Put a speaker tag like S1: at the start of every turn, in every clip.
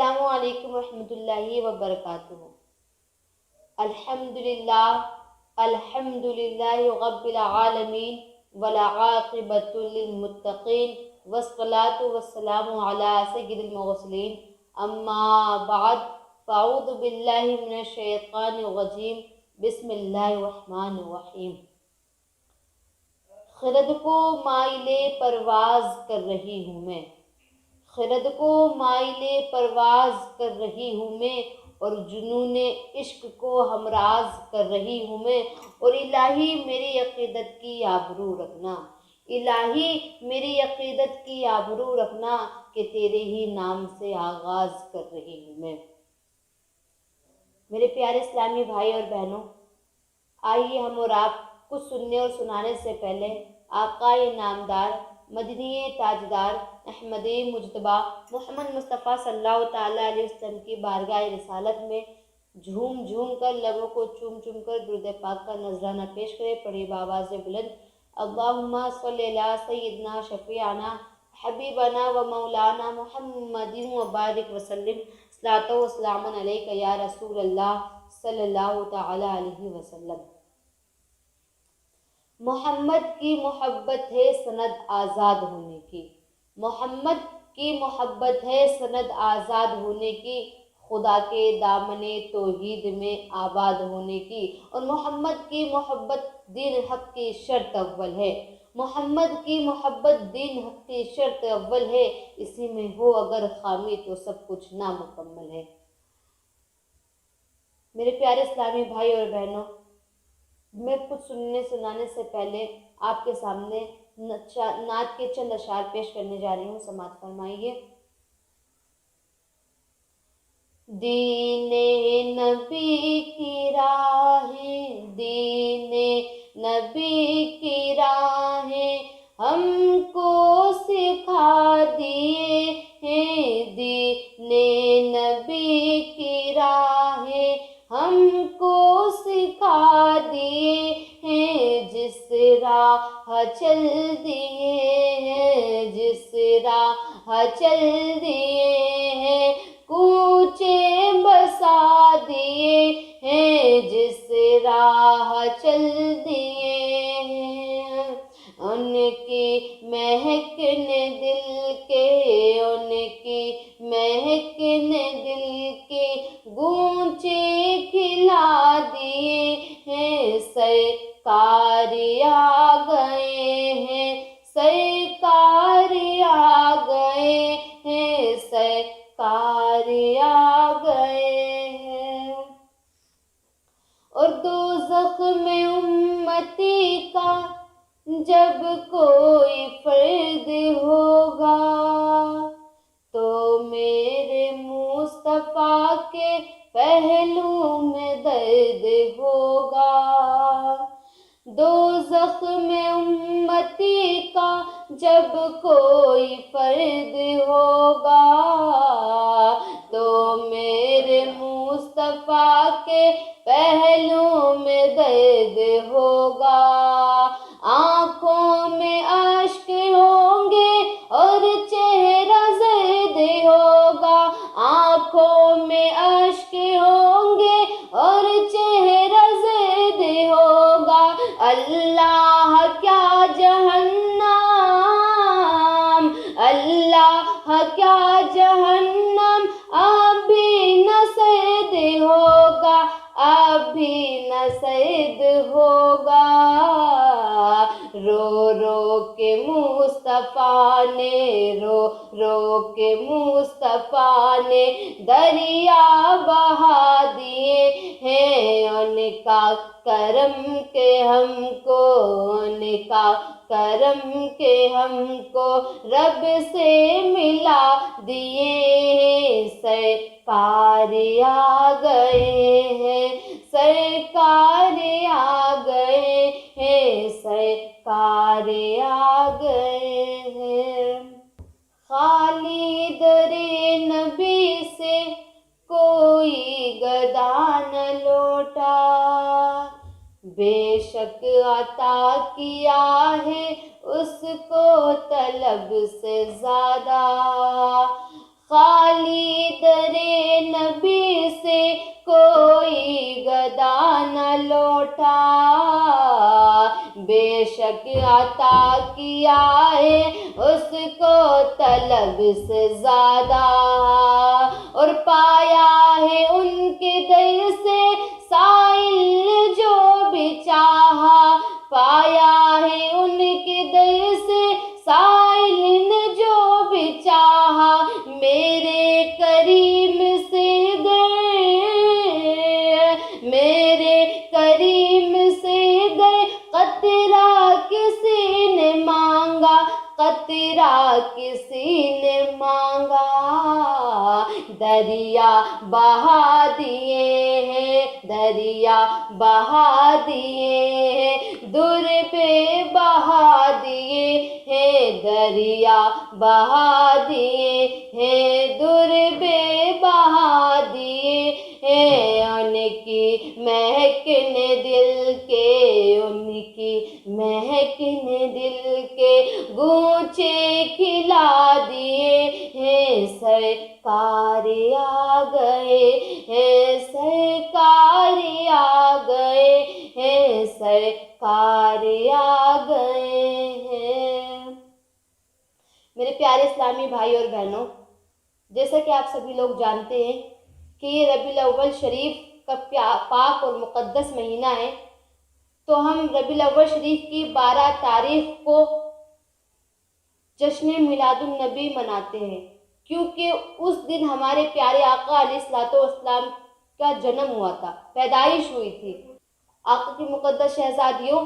S1: السلام علیکم ورحمۃ اللہ وبرکاتہ۔ الحمدللہ رب العالمین والعاقبۃ للمتقین والصلاۃ والسلام علی سید المرسلین، اما بعد فاعوذ باللہ من الشیطان الرجیم، بسم اللہ الرحمن الرحیم۔ خرد کو مائل پرواز کر رہی ہوں میں، خرد کو مائل پرواز کر رہی ہوں میں، اور جنون عشق کو ہمراز کر رہی ہوں میں، اور الہی میری عقیدت کی آبرو رکھنا، الہی میری عقیدت کی آبرو رکھنا کہ تیرے ہی نام سے آغاز کر رہی ہوں میں۔ میرے پیارے اسلامی بھائی اور بہنوں، آئیے ہم اور آپ کچھ سننے اور سنانے سے پہلے آقا نامدار، مدنی تاجدار، احمدی مجتبیٰ محمد مصطفیٰ صلی اللہ تعالیٰ علیہ وسلم کی بارگاہ رسالت میں جھوم جھوم کر، لبوں کو چوم چوم کر درود پاک کا نذرانہ پیش کرے۔ پڑھی بآواز بلند، اللہم صلی علی سیدنا شفیعنا حبیبنا و مولانا محمد وبارک وسلم، صلاۃ و سلام علیک یا رسول اللہ صلی اللہ تعالیٰ علیہ وسلم۔ محمد کی محبت ہے سند آزاد ہونے کی، محمد کی محبت ہے سند آزاد ہونے کی، خدا کے دامن توحید میں آباد ہونے کی، اور محمد کی محبت دین حق کی شرط اول ہے، محمد کی محبت دین حق کی شرط اول ہے، اسی میں ہو اگر خامی تو سب کچھ نامکمل ہے۔ میرے پیارے اسلامی بھائی اور بہنوں، میں کچھ سننے سنانے سے پہلے آپ کے سامنے نعت کے چند اشعار پیش کرنے جا رہی ہوں، سماعت فرمائیے۔ دین نبی کی راہیں، دین نبی کی راہیں ہم کو سکھا دیے ہیں، دین نبی کی راہیں ہم کو سکھا دیے ہیں، جس راہ چل دیے ہیں، جس راہ چل دیے ہیں، کوچے بسا دیے ہیں، جس راہ چل دیے ہیں، ان کی مہک نے دل کے، ان کی مہک نے دل کے گونچے کھلا دیے ہیں، سرکار آ گئے ہیں، سرکار آ گئے ہیں، سرکار آ گئے ہیں۔ اور دوزخ میں امتی کا جب کوئی فرد ہوگا تو میرے مصطفیٰ کے پہلو میں درد ہوگا، دوزخ میں امتی کا جب کوئی فرد ہوگا تو میرے مصطفیٰ کے پہلو میں درد ہوگا، آنکھوں میں اشک ہوں گے اور چہرہ زرد ہوگا، آنکھوں میں اشک ہوں گے اور چہرہ زرد ہوگا، اللہ کیا جہنم، اللہ کیا جہنم ابھی نہ سرد ہوگا، ابھی نہ سرد ہوگا، رو رو کے مصطفیٰ نے، رو رو کے مصطفیٰ نے دریا بہا دیے ہیں، ان کا کرم کے ہم کو، ان کا کرم کے ہم کو رب سے ملا دیے ہیں، سرکار آ گئے ہیں، سرکار آ گئے ہیں، سرکار آ گئے ہیں۔ خالی در نبی سے کوئی گدا نہ لوٹا، بے شک عطا کیا ہے اس کو طلب سے زیادہ، خالی درے نبی سے کوئی گدا نہ لوٹا، بے شک عطا کیا ہے اس کو طلب سے زیادہ، اور پایا ہے ان کے در سے سائل جو بھی چاہا، پایا ہے ان کے در سے سائل نے جو بھی چاہا، میرے کریم سے میرے کریم سے گئے قطرہ کسی نے مانگا، قطرہ کسی نے مانگا، دریا بہا دیے ہیں، دریا بہا دیے ہیں، در پہ بہا دیے ہیں، دریا بہا دیے ہیں، در پہ بہا دیے ہیں، ان کی مہکنے دل کے، ان کی مہکنے دل کے گونچے کھلا دیے ہیں، سرکار آ گئے ہیں، سرکار آ گئے ہیں، سرکار آ گئے ہیں۔ میرے پیارے اسلامی بھائی اور بہنوں، جیسا کہ آپ سبھی لوگ جانتے ہیں کہ یہ ربیع الاول شریف کا پاک اور مقدس مہینہ ہے، تو ہم ربیع الاول شریف کی 12 تاریخ کو جشن میلاد النبی مناتے ہیں، کیونکہ اس دن ہمارے پیارے آقا علیہ الصلوۃ والسلام کا جنم ہوا تھا، پیدائش ہوئی تھی۔ آقا کی مقدس شہزادیوں،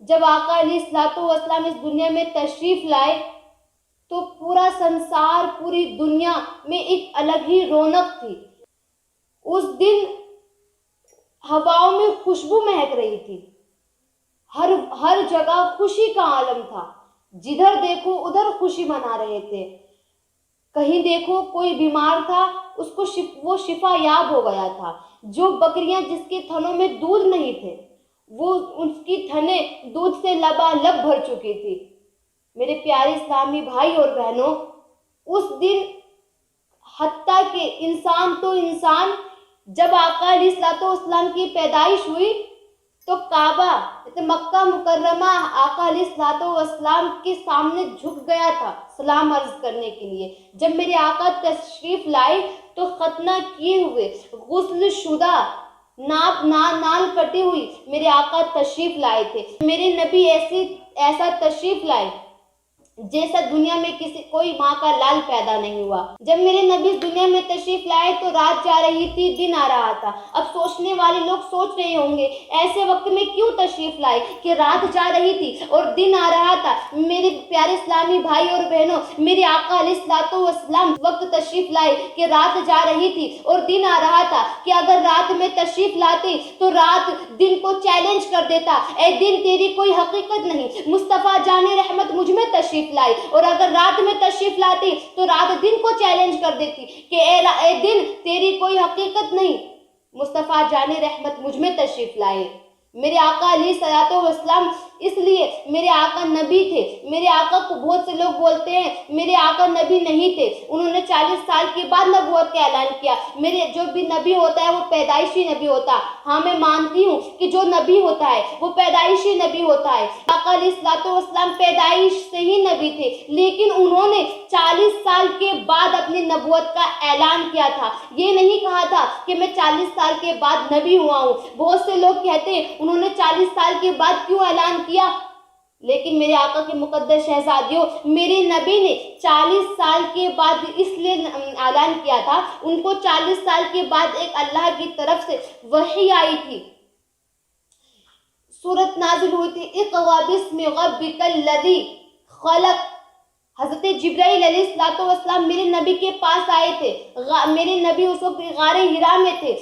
S1: جب آقا علیہ الصلوۃ والسلام اس دنیا میں تشریف لائے تو پورا سنسار، پوری دنیا میں ایک الگ ہی رونق تھی۔ اس دن ہواؤں میں خوشبو مہک رہی تھی، ہر جگہ خوشی کا عالم تھا، جدھر دیکھو ادھر خوشی منا رہے تھے، کہیں دیکھو کوئی بیمار تھا اس کو وہ شفا یاب ہو گیا تھا، جو بکریاں جس کے تھنوں میں دودھ نہیں تھے وہ اس کی تھنیں دودھ سے لبالب بھر چکی تھی۔ میرے پیارے اسلامی بھائی اور بہنوں، اس دن حتیٰ کہ انسان تو انسان، جب آقا علیہ الصلوۃ والسلام کی پیدائش ہوئی تو کعبہ مکہ مکرمہ آقا علیہ الصلوۃ والسلام کے سامنے جھک گیا تھا سلام عرض کرنے کے لیے۔ جب میرے آقا تشریف لائے تو ختنہ کیے ہوئے، غسل شدہ، نال کٹی ہوئی میرے آقا تشریف لائے تھے۔ میرے نبی ایسا تشریف لائے جیسا دنیا میں کوئی ماں کا لال پیدا نہیں ہوا۔ جب میرے نبی اس دنیا میں تشریف لائے تو رات جا رہی تھی، دن آ رہا تھا۔ اب سوچنے والے لوگ سوچ رہے ہوں گے ایسے وقت میں کیوں تشریف لائے کہ رات جا رہی تھی اور دن آ رہا تھا۔ میرے پیارے اسلامی بھائی اور بہنوں، میرے آقا علیہ الصلوۃ والسلام وقت تشریف لائے کہ رات جا رہی تھی اور دن آ رہا تھا، کہ اگر رات میں تشریف لاتے تو رات دن کو چیلنج کر دیتا، اے دن تیری کوئی حقیقت نہیں، مصطفیٰ جان رحمت مجھ میں تشریف لائی۔ اور اگر رات میں تشریف لاتی تو رات دن کو چیلنج کر دیتی کہ اے دن تیری کوئی حقیقت نہیں، مصطفیٰ جان رحمت مجھ میں تشریف لائے۔ میرے آقا علیہ الصلوۃ والسلام اس لیے میرے آقا نبی تھے۔ میرے آقا کو بہت سے لوگ بولتے ہیں میرے آقا نبی نہیں تھے، انہوں نے 40 سال کے بعد نبوت کا اعلان کیا۔ میرے جو بھی نبی ہوتا ہے وہ پیدائشی نبی ہوتا ہے۔ ہاں میں مانتی ہوں کہ جو نبی ہوتا ہے وہ پیدائشی نبی ہوتا ہے۔ آقا علیہ الصلوۃ والسلام پیدائش سے ہی نبی تھے، لیکن انہوں نے 40 سال کے بعد اپنی نبوت کا اعلان کیا تھا۔ یہ نہیں کہا تھا کہ میں 40 سال کے بعد نبی ہوا ہوں۔ بہت سے لوگ کہتے ہیں انہوں نے 40 سال کے بعد کیوں اعلان کیا، لیکن میرے آقا کی مقدس شہزادیوں، میرے نبی نے 40 سال کے بعد اس لیے اعلان کیا تھا، ان کو 40 سال کے بعد ایک اللہ کی طرف سے وحی آئی تھی، سورت نازل ہوئی تھی، اقرأ باسم ربک الذی خلق۔ حضرت جبرائیل علیہ الصلوۃ والسلام میرے نبی کے پاس آئے تھے۔ میرے نبی اس وقت غار حرا میں تھے،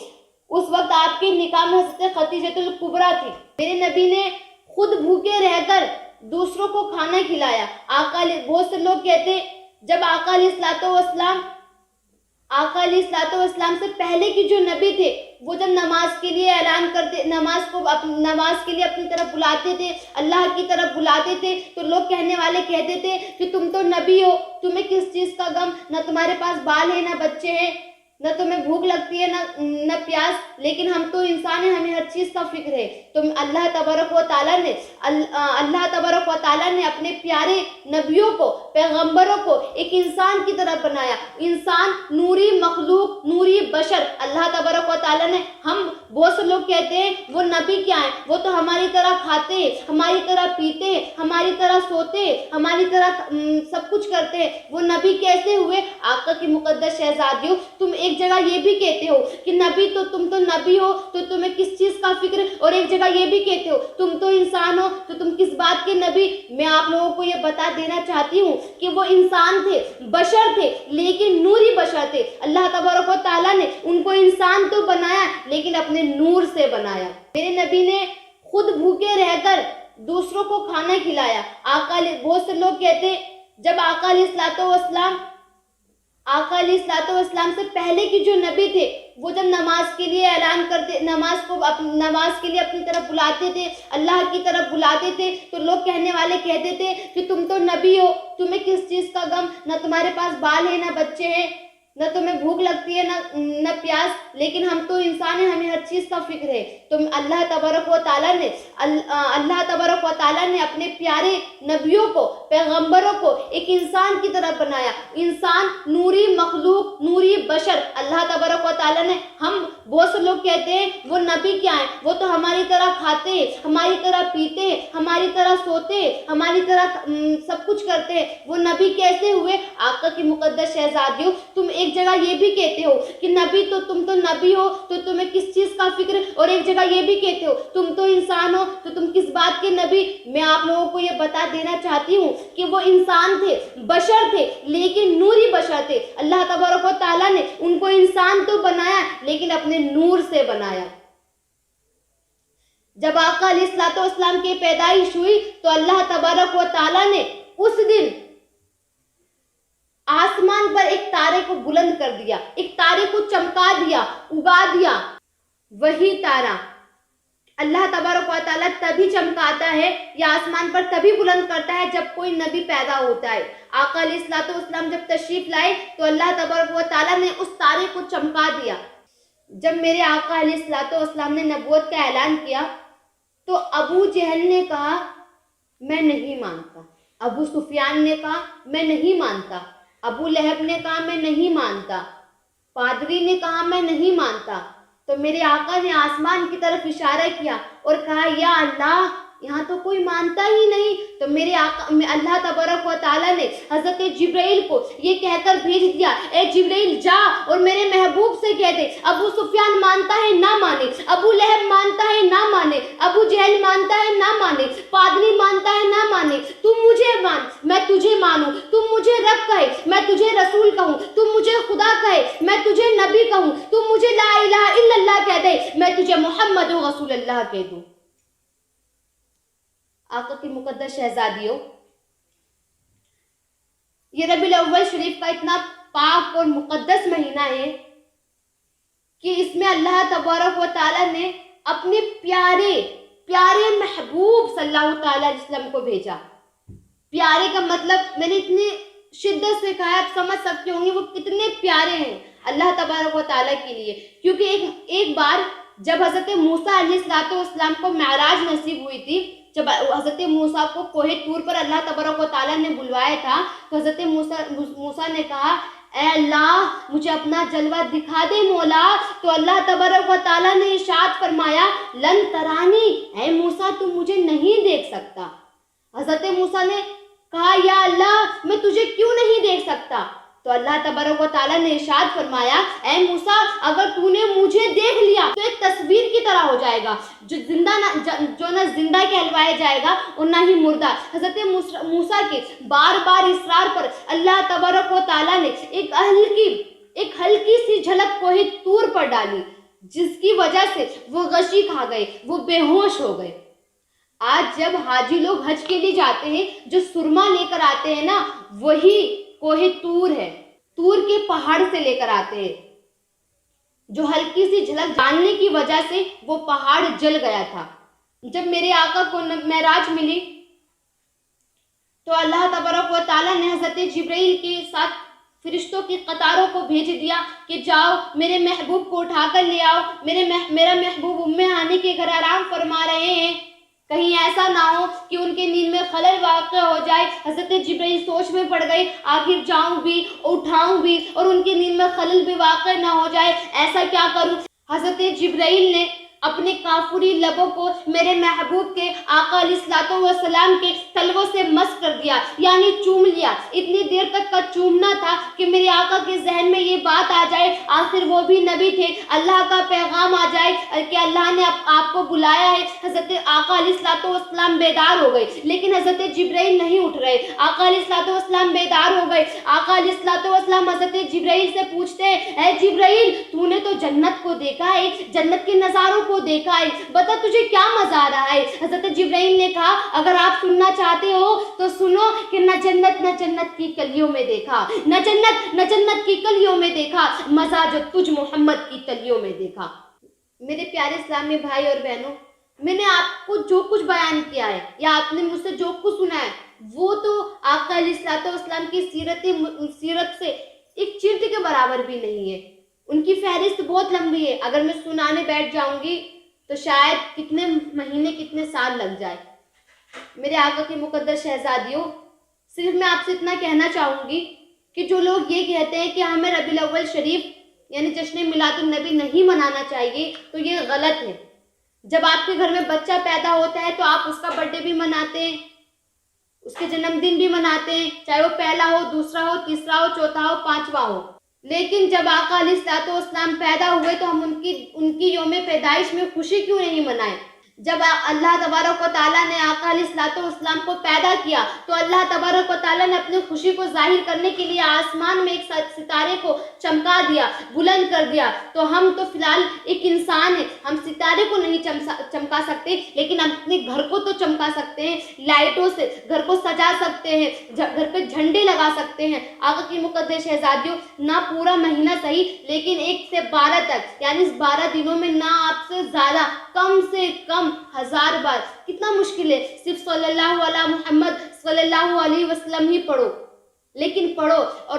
S1: اس وقت آپ کے نکاح میں حضرت خدیجہ الکبریٰ تھی۔ میرے نبی نے خود بھوکے رہ کر دوسروں کو کھانا کھلایا۔ بہت سے لوگ کہتے ہیں جب آقا علیہ الصلوۃ والسلام سے پہلے کی جو نبی تھے وہ جب نماز کے لیے اعلان کرتے، نماز کے لیے اپنی طرف بلاتے تھے، اللہ کی طرف بلاتے تھے، تو لوگ کہنے والے کہتے تھے کہ تم تو نبی ہو، تمہیں کس چیز کا غم، نہ تمہارے پاس بال ہے، نہ بچے ہیں، نہ تمہیں بھوک لگتی ہے، نہ پیاس، لیکن ہم تو انسان ہیں، ہمیں ہر چیز کا فکر ہے۔ تو اللہ تبارک و تعالیٰ نے اپنے پیارے نبیوں کو، پیغمبروں کو ایک انسان کی طرف بنایا، انسان نوری مخلوق، نوری بشر۔ اللہ تبارک و تعالیٰ نے، ہم بہت سے لوگ کہتے ہیں وہ نبی کیا ہیں، وہ تو ہماری طرح کھاتے ہیں، ہماری طرح پیتے ہیں، ہماری طرح سوتے ہیں، ہماری طرح سب کچھ کرتے ہیں، وہ نبی کیسے ہوئے؟ آقا کی مقدس شہزادیوں، تم ایک جگہ یہ بھی کہتے ہو کہ نبی تو تم تو نبی ہو تو تمہیں کس چیز کا فکر، اور ایک جگہ یہ بھی کہتے ہو تم تو انسان ہو تو تم کس بات کے نبی۔ میں آپ لوگوں کو یہ بتا دینا چاہتی ہوں کہ وہ انسان تھے، بشر تھے، لیکن نوری بشر تھے۔ اللہ تبارک و تعالیٰ نے ان کو انسان تو بنایا لیکن اپنے نور سے بنایا۔ میرے نبی نے خود بھوکے رہ کر دوسروں کو کھانا کھلایا۔ بہت سے لوگ کہتے ہیں جب آقا علیہ السلام سے پہلے کی جو نبی تھے وہ جب نماز کے لیے اعلان کرتے، نماز کے لیے اپنی طرف بلاتے تھے، اللہ کی طرف بلاتے تھے، تو لوگ کہنے والے کہتے تھے کہ تم تو نبی ہو، تمہیں کس چیز کا غم، نہ تمہارے پاس بال ہے، نہ بچے ہیں، نہ تمہیں بھوک لگتی ہے، نہ پیاس، لیکن ہم تو انسان ہیں، ہمیں ہر چیز کا فکر ہے۔ تو اللہ تبارک و تعالیٰ نے اپنے پیارے نبیوں کو، پیغمبروں کو ایک انسان کی طرف بنایا، انسان نوری مخلوق، نوری بشر۔ اللہ تبارک و تعالیٰ نے، ہم بہت سے لوگ کہتے ہیں وہ نبی کیا ہیں، وہ تو ہماری طرح کھاتے ہیں، ہماری طرح پیتے ہیں، ہماری طرح سوتے ہیں، ہماری طرح سب کچھ کرتے ہیں، وہ نبی کیسے ہوئے؟ آقا کی مقدس شہزادیوں، تم ایک جگہ یہ بھی کہتے ہو کہ نبی تو تم تو نبی ہو تو تمہیں کس چیز کا فکر، اور ایک جگہ یہ بھی کہتے ہو تم تو انسان ہو تو تم کس بات کے نبی۔ میں آپ لوگوں کو یہ بتا دینا چاہتی ہوں کہ وہ انسان تھے، بشر تھے، لیکن نوری بشر تھے۔ اللہ تبارک و تعالیٰ نے ان کو انسان تو بنایا لیکن اپنے نور سے بنایا۔ جب آقا علیہ السلام کی پیدائش ہوئی تو اللہ تبارک و تعالیٰ نے اس دن آسمان پر ایک تارے کو بلند کر دیا، ایک تارے کو چمکا دیا، اگا دیا۔ وہی تارا اللہ تبارک و تعالیٰ تبھی چمکاتا ہے یا آسمان پر تبھی بلند کرتا ہے جب کوئی نبی پیدا ہوتا ہے۔ آقا علیہ السلام جب تشریف لائے تو اللہ تبارک و تعالیٰ نے اس تارے کو چمکا دیا۔ جب میرے آقا علیہ السلام نے نبوت کا اعلان کیا تو ابو جہل نے کہا میں نہیں مانتا، ابو سفیان نے کہا میں نہیں مانتا، ابو لہب نے کہا میں نہیں مانتا، پادری نے کہا میں نہیں مانتا۔ تو میرے آقا نے آسمان کی طرف اشارہ کیا اور کہا یا اللہ، یہاں تو کوئی مانتا ہی نہیں۔ تو میرے آقا اللہ تبارک و تعالیٰ نے حضرت جبرائیل کو یہ کہہ کر بھیج دیا، اے جبرائیل جا اور میرے محبوب سے کہہ دے ابو سفیان مانتا ہے نہ مانے، ابو لہب مانتا ہے نہ مانے، ابو جہل مانتا ہے نہ مانے، پادری مانتا ہے نہ مانے، تم مجھے مان میں تجھے مانوں، تم مجھے رب کہے میں تجھے رسول کہوں، تم مجھے خدا کہے میں تجھے نبی کہوں، تم مجھے لا الہ الا اللہ کہہ دے میں تجھے محمد رسول اللہ کہہ دوں۔ آقا کی مقدس شہزادیوں، یہ ربیع الاول شریف کا اتنا پاک اور مقدس مہینہ ہے کہ اس میں اللہ تبارک و تعالیٰ نے اپنے پیارے پیارے محبوب صلی اللہ تعالیٰ علیہ وسلم کو بھیجا۔ پیارے کا مطلب میں نے اتنی شدت سے کہا، آپ سمجھ سکتے ہوں گے وہ کتنے پیارے ہیں اللہ تبارک و تعالیٰ کے لیے، کیونکہ ایک بار جب حضرت موسیٰ علیہ السلام کو معراج نصیب ہوئی تھی، جب حضرت موسیٰ کو کوہ طور پر اللہ تبارک و تعالیٰ نے بلوایا تھا تو حضرت موسیٰ نے کہا اے اللہ مجھے اپنا جلوہ دکھا دے مولا۔ تو اللہ تبارک و تعالیٰ نے ارشاد فرمایا لن ترانی، اے موسیٰ تم مجھے نہیں دیکھ سکتا۔ حضرت موسیٰ نے کہا یا اللہ میں تجھے کیوں نہیں دیکھ سکتا؟ تو اللہ تبارک و تعالیٰ نے ارشاد فرمایا اے موسیٰ اگر تو نے مجھے دیکھ لیا تو ایک تصویر کی طرح ہو جائے گا، جو نہ زندہ کہلوایا جائے گا اور نہ ہی مردہ۔ حضرت موسیٰ کے بار بار اصرار پر اللہ تبارک و تعالیٰ نے ایک ہلکی سی جھلک کوہ طور پر ڈالی، جس کی وجہ سے وہ غشی کھا گئے، وہ بے ہوش ہو گئے۔ آج جب حاجی لوگ حج کے لیے جاتے ہیں جو سرما لے کر آتے ہیں نا، وہی کوہ طور ہے، طور کے پہاڑ سے لے کر آتے ہیں۔ جو ہلکی سی جھلک جاننے کی وجہ سے وہ پہاڑ جل گیا تھا۔ جب میرے آقا کو معراج ملی تو اللہ تبارک و تعالیٰ نے حضرت جبرائیل کے ساتھ فرشتوں کی قطاروں کو بھیج دیا کہ جاؤ میرے محبوب کو اٹھا کر لے آؤ، میرا محبوب ام ہانی کے گھر آرام فرما رہے ہیں، کہیں ایسا نہ ہو کہ ان کے نیند میں خلل واقع ہو جائے۔ حضرت جبرائیل سوچ میں پڑ گئی، آخر جاؤں بھی اٹھاؤں بھی اور ان کے نیند میں خلل بھی واقع نہ ہو جائے، ایسا کیا کروں۔ حضرت جبرائیل نے اپنے کافری لبوں کو میرے محبوب کے آقا علیہ الصلوۃ والسلام کے تلووں سے مس کر دیا، یعنی چوم لیا۔ اتنی دیر تک کا چومنا تھا کہ میرے آقا کے ذہن میں یہ بات آ جائے، آخر وہ بھی نبی تھے، اللہ کا پیغام آ جائے کہ اللہ نے آپ کو بلایا ہے۔ حضرت آقا علیہ الصلوۃ والسلام بیدار ہو گئے، لیکن حضرت جبرائیل نہیں اٹھ رہے۔ آقا علیہ الصلوۃ والسلام بیدار ہو گئے۔ آقا علیہ الصلوۃ والسلام حضرت جبرائیل سے پوچھتے ہیں، اے جبرائیل، تو نے تو جنت کو دیکھا ہے، جنت کے نظاروں کو دیکھا ہے، بتا تجھے کیا مزہ آ رہا ہے۔ حضرت جبرائیل نے کہا، اگر آپ سننا چاہتے ہو تو سنو کہ نہ جنت کی کلیوں میں دیکھا، نہ جنت کی کلیوں میں دیکھا، مزہ جو تجھ محمد کی تلیوں میں دیکھا۔ میرے پیارے اسلامی بھائی اور بہنوں، میں نے آپ کو جو کچھ بیان کیا ہے یا آپ نے مجھ سے جو کچھ سنا ہے وہ تو آقا علیہ الصلوۃ والسلام کی سیرت سے ایک چیرتے کے برابر بھی نہیں ہے۔ ان کی فہرست بہت لمبی ہے، اگر میں سنانے بیٹھ جاؤں گی تو شاید کتنے مہینے کتنے سال لگ جائے۔ میرے آقا کی مقدس شہزادیوں، صرف میں آپ سے اتنا کہنا چاہوں گی کہ جو لوگ یہ کہتے ہیں کہ ہمیں ربیع الاول شریف یعنی جشن میلاد النبی نہیں منانا چاہیے تو یہ غلط ہے۔ جب آپ کے گھر میں بچہ پیدا ہوتا ہے تو آپ اس کا برتھ ڈے بھی مناتے ہیں، اس کے جنم دن بھی مناتے ہیں، چاہے وہ پہلا ہو، دوسرا ہو، تیسرا ہو، چوتھا ہو، پانچواں ہو۔ لیکن جب آقا علیہ الصلوۃ والسلام پیدا ہوئے تو ہم ان کی یوم پیدائش میں خوشی کیوں نہیں منائیں؟ جب اللہ تبارک و تعالیٰ نے آقا علیہ الصلوۃ والسلام کو پیدا کیا تو اللہ تبارک و تعالیٰ نے اپنی خوشی کو ظاہر کرنے کے لیے آسمان میں ایک ستارے کو چمکا دیا، بلند کر دیا۔ تو ہم تو فی الحال ایک انسان ہیں، ہم ستارے کو نہیں چمکا سکتے، لیکن ہم اپنے گھر کو تو چمکا سکتے ہیں، لائٹوں سے گھر کو سجا سکتے ہیں، گھر پہ جھنڈے لگا سکتے ہیں۔ آقا کی مقدس شہزادیوں، نہ پورا مہینہ صحیح لیکن 1 سے 12 تک، یعنی اس 12 دنوں میں نہ آپ سے زیادہ، کم سے کم 1000 بار، کتنا مشکل ہے، صرف صلی اللہ علیہ محمد صلی اللہ علیہ وسلم ہی پڑھو، لیکن پڑھو اور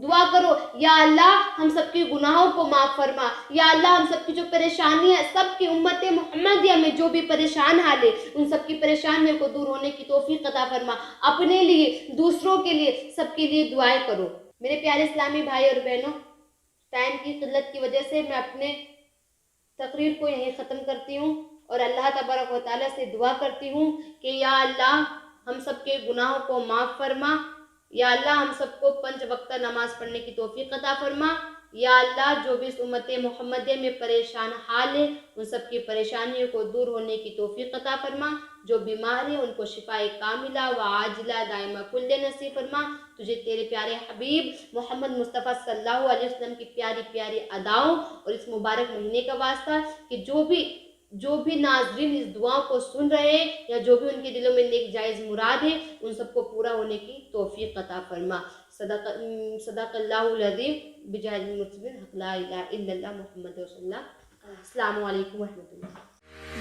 S1: دعا کرو، یا اللہ ہم سب کے گناہوں کو معاف فرما، یا اللہ ہم سب کی جو پریشانی ہے، سب کی امت محمدیہ میں جو بھی پریشان حال ہے ان سب کی پریشانیوں کو دور ہونے کی توفیق عطا فرما۔ اپنے لیے، دوسروں کے لیے، سب کے لیے دعائیں کرو۔ میرے پیارے اسلامی بھائی اور بہنوں، ٹائم کی قلت کی وجہ سے میں اپنے تقریر کو یہیں ختم کرتی ہوں اور اللہ تبارک و تعالیٰ سے دعا کرتی ہوں کہ یا اللہ ہم سب کے گناہوں کو معاف فرما، یا اللہ ہم سب کو 5 وقتہ نماز پڑھنے کی توفیق عطا فرما، یا اللہ جو بھی اس امت محمدیہ میں پریشان حال ہے ان سب کی پریشانیوں کو دور ہونے کی توفیق عطا فرما، جو بیمار ہیں ان کو شفاء کاملہ و عاجلہ دائمہ کل نصیب فرما۔ تجھے تیرے پیارے حبیب محمد مصطفیٰ صلی اللہ علیہ وسلم کی پیاری پیاری اداؤں اور اس مبارک مہینے کا واسطہ کہ جو بھی ناظرین اس دعاؤں کو سن رہے ہیں یا جو بھی ان کے دلوں میں نیک جائز مراد ہے ان سب کو پورا ہونے کی توفیق عطا فرما۔ صدق اللہ العظیم بجاہ المرسلین، حق لا الہ الا اللہ محمد رسول اللہ۔ السلام علیکم ورحمۃ اللہ۔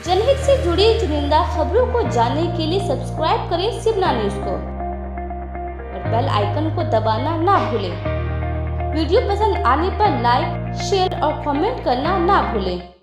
S2: جنہت سے جڑی چنندہ خبروں کو جاننے کے لیے سبسکرائب کریں سبنا نیوز کو اور بیل آئیکن کو دبانا نہ بھولیں۔ ویڈیو پسند آنے پر لائک، شیئر اور کامنٹ کرنا نہ بھولیں۔